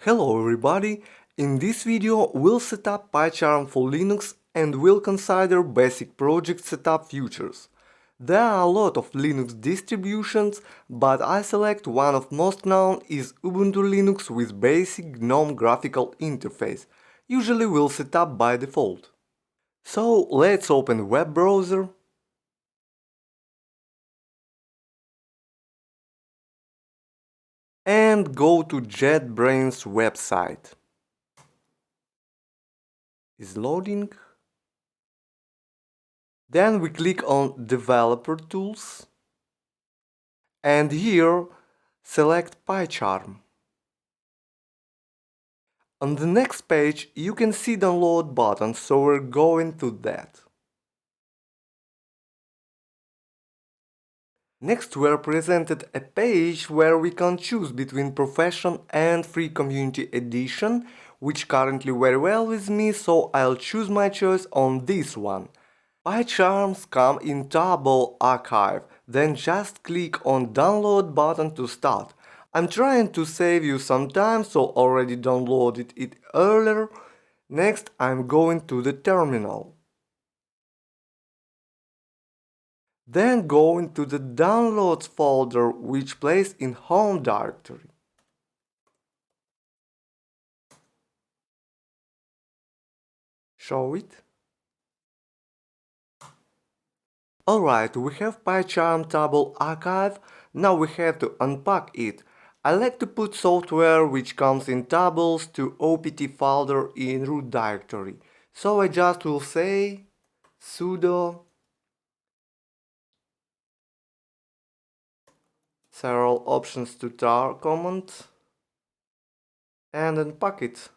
Hello everybody, in this video we'll set up PyCharm for Linux and we'll consider basic project setup features. There are a lot of Linux distributions, but I select one of most known is Ubuntu Linux with basic Gnome graphical interface, usually will set up by default. So let's open web browser and go to JetBrains website. Is loading. Then we click on Developer Tools and here select PyCharm. On the next page you can see download button, so we're going to that. Next we're presented a page where we can choose between Profession and Free Community Edition, which currently very well with me, so I'll choose my choice on this one. PyCharms come in table archive, then just click on download button to start. I'm trying to save you some time, so already downloaded it earlier. Next I'm going to the terminal. Then go into the downloads folder which plays in home directory. Show it. Alright, we have PyCharm table archive, now we have to unpack it. I like to put software which comes in tables to opt folder in root directory. So I just will say sudo several options to tar command and unpack it.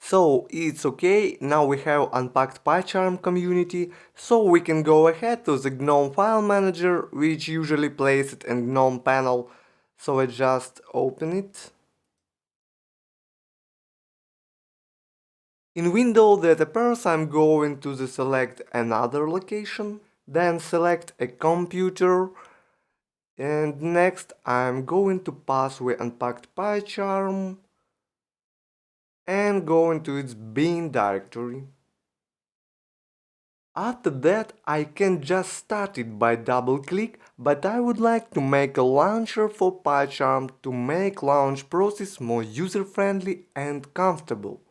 So it's okay, now we have unpacked PyCharm community, so we can go ahead to the Gnome file manager, which usually plays it in Gnome panel. So I just open it. In window that appears I'm going to the select another location, then select a computer, and next I'm going to pass we unpacked PyCharm and go into its bin directory. After that I can just start it by double click, but I would like to make a launcher for PyCharm to make launch process more user friendly and comfortable.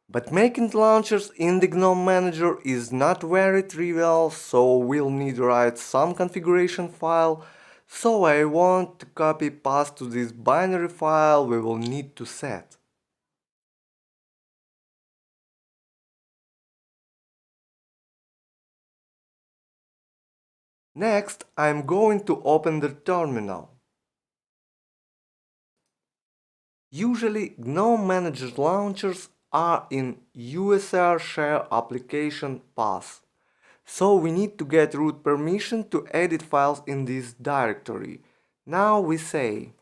But making launchers in the Gnome manager is not very trivial, so we'll need to write some configuration file. So I want to copy paste to this binary file we will need to set. Next, I'm going to open the terminal. Usually, GNOME Manager launchers are in USR share application path. So we need to get root permission to edit files in this directory. Now we say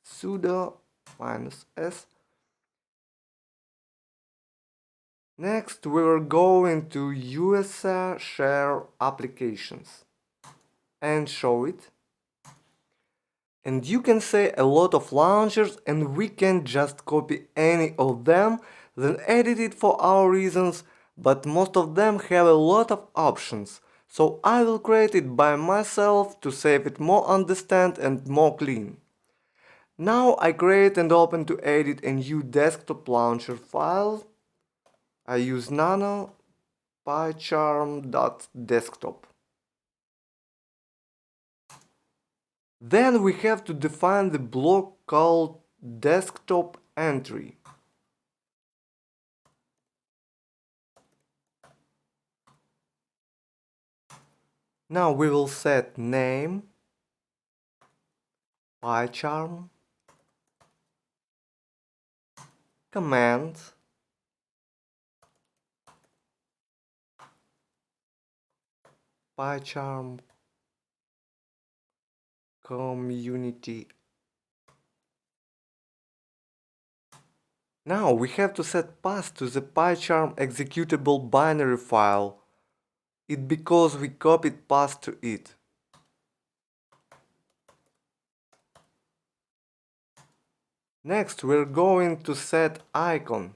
sudo -s. Next we are going to USR share applications and show it. And you can say a lot of launchers and we can just copy any of them, then edit it for our reasons, but most of them have a lot of options. So I will create it by myself to save it more understand and more clean. Now I create and open to edit a new desktop launcher file. I use nano pycharm.desktop. Then we have to define the block called desktop entry. Now we will set name PyCharm, command, PyCharm community Now we have to set path to the PyCharm executable binary file. It because we copied path to it. Next we're going to set icon.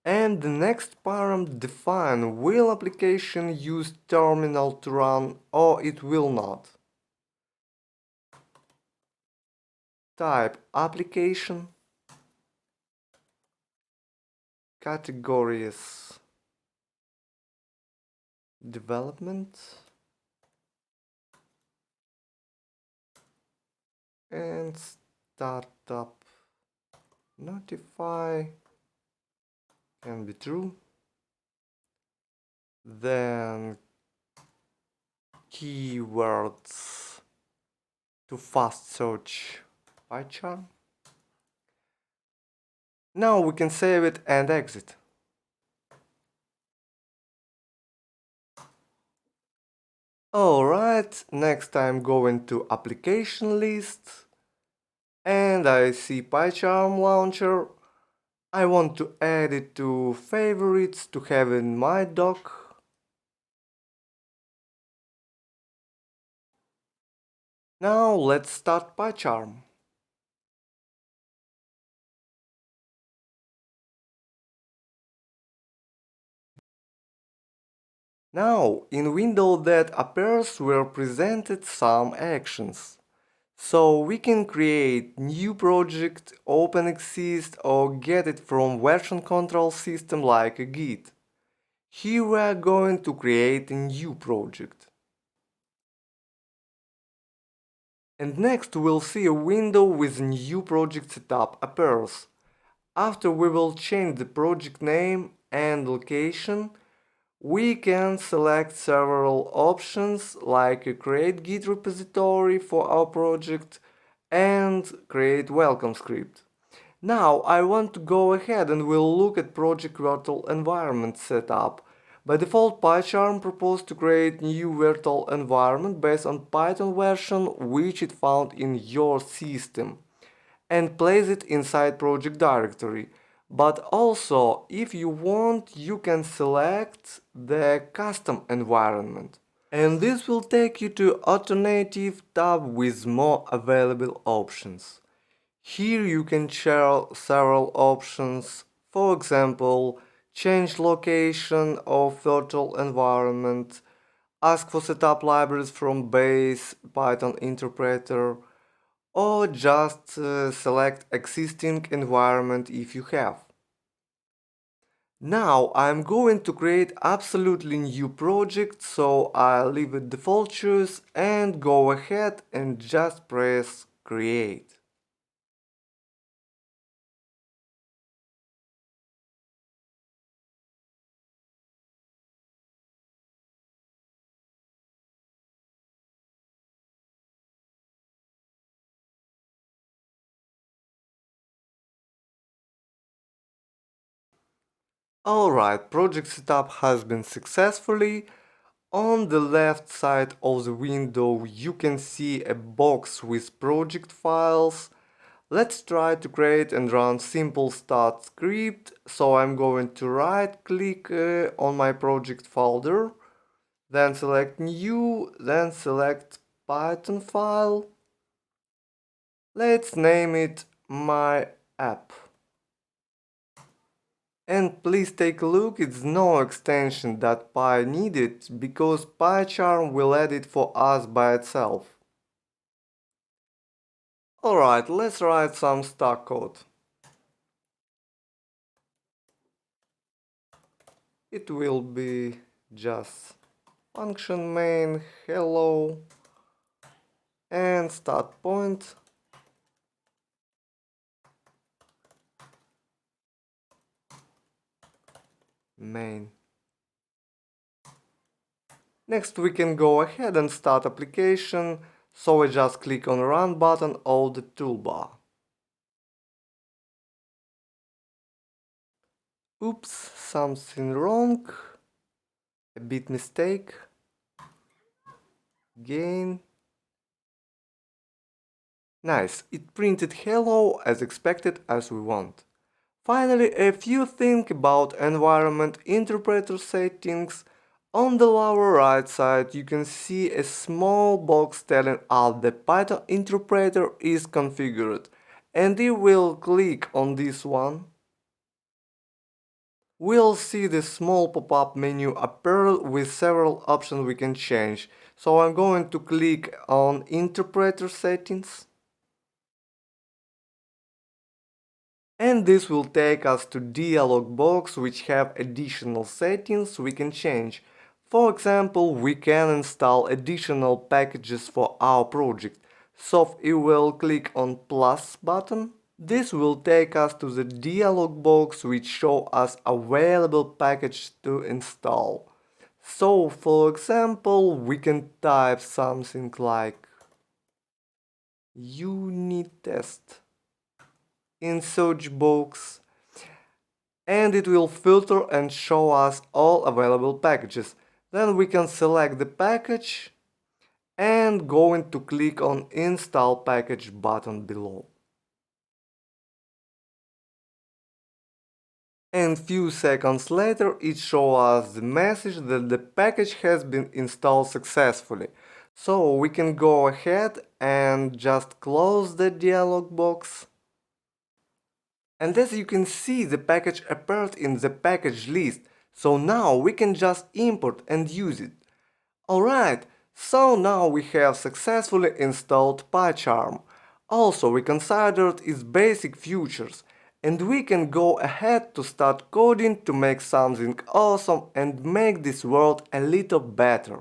And the next param define will application use terminal to run or it will not. Type application, categories development, and startup notify can be true. Then keywords to fast search PyCharm. Now we can save it and exit. Alright, next I'm going to application list and I see PyCharm launcher. I want to add it to favorites to have in my dock. Now let's start PyCharm. Now, in window that appears were presented some actions. So we can create new project, open exist or get it from version control system like a Git. Here we are going to create a new project. And next we'll see a window with new project setup appears. After we will change the project name and location, we can select several options like create Git repository for our project and create welcome script. Now I want to go ahead and we'll look at project virtual environment setup. By default, PyCharm proposed to create new virtual environment based on Python version which it found in your system and place it inside project directory. But also, if you want, you can select the custom environment. And this will take you to alternative tab with more available options. Here you can share several options, for example, change location of virtual environment, ask for setup libraries from base Python interpreter, or just select existing environment if you have. Now I'm going to create absolutely new project, so I'll leave it default choose and go ahead and just press create. Alright, project setup has been successfully. On the left side of the window you can see a box with project files. Let's try to create and run simple start script. So I'm going to right click on my project folder, then select new, then select Python file. Let's name it my app. And please take a look, it's no extension that Py needed because PyCharm will add it for us by itself. Alright, let's write some stock code. It will be just function main hello and start point main. Next we can go ahead and start application, so I just click on run button on the toolbar. Oops, something wrong, a bit mistake. Again. Nice, it printed hello as expected as we want. Finally, a few things about environment interpreter settings. On the lower right side you can see a small box telling us the Python interpreter is configured, and if we'll click on this one, we'll see the small pop-up menu appear with several options we can change. So I'm going to click on interpreter settings. And this will take us to dialog box which have additional settings we can change. For example, we can install additional packages for our project. So if we'll click on plus button, this will take us to the dialog box which show us available package to install. So for example, we can type something like unit test in search box, and it will filter and show us all available packages. Then we can select the package and going to click on install package button below. And few seconds later it shows us the message that the package has been installed successfully. So we can go ahead and just close the dialog box. And as you can see, the package appeared in the package list, so now we can just import and use it. Alright, so now we have successfully installed PyCharm. Also we considered its basic features, and we can go ahead to start coding to make something awesome and make this world a little better.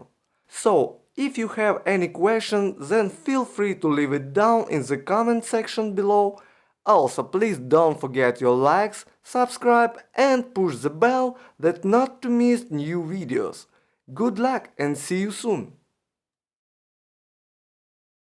So, if you have any questions, then feel free to leave it down in the comment section below. Also, please don't forget your likes, subscribe and push the bell that not to miss new videos. Good luck and see you soon!